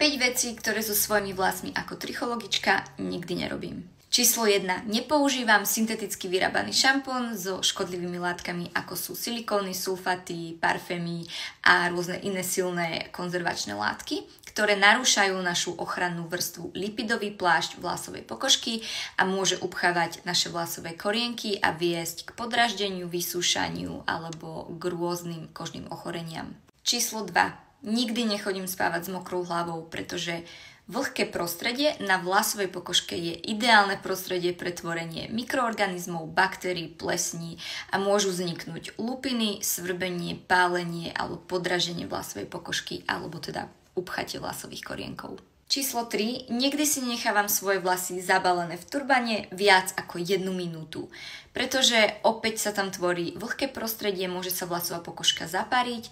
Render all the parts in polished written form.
5 vecí, ktoré so svojimi vlasmi ako trichologička nikdy nerobím. Číslo 1. Nepoužívam synteticky vyrábaný šampón so škodlivými látkami, ako sú silikóny, sulfaty, parfémy a rôzne iné silné konzervačné látky, ktoré narúšajú našu ochrannú vrstvu, lipidový plášť vlasovej pokožky a môže upchávať naše vlasové korienky a viesť k podráždeniu, vysúšaniu alebo k rôznym kožným ochoreniam. Číslo 2. Nikdy nechodím spávať s mokrou hlavou, pretože vlhké prostredie na vlasovej pokožke je ideálne prostredie pre tvorenie mikroorganizmov, baktérií, plesní a môžu vzniknúť lupiny, svrbenie, pálenie alebo podraženie vlasovej pokožky alebo teda upchatie vlasových korienkov. Číslo 3. Nikdy si nechávam svoje vlasy zabalené v turbane viac ako 1 minútu, pretože opäť sa tam tvorí vlhké prostredie, môže sa vlasová pokožka zapáriť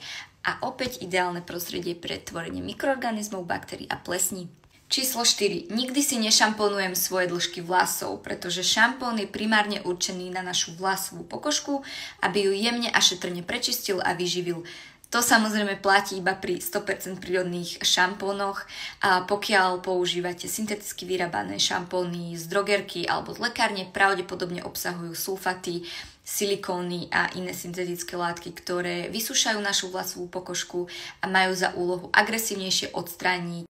a opäť ideálne prostredie pre tvorenie mikroorganizmov, baktérií a plesní. Číslo 4. Nikdy si nešamponujem svoje dĺžky vlasov, pretože šampón je primárne určený na našu vlasovú pokožku, aby ju jemne a šetrne prečistil a vyživil. To samozrejme platí iba pri 100% prírodných šampónoch a pokiaľ používate synteticky vyrábané šampóny z drogerky alebo z lekárne, pravdepodobne obsahujú sulfaty, silikóny a iné syntetické látky, ktoré vysúšajú našu vlasovú pokožku a majú za úlohu agresívnejšie odstrániť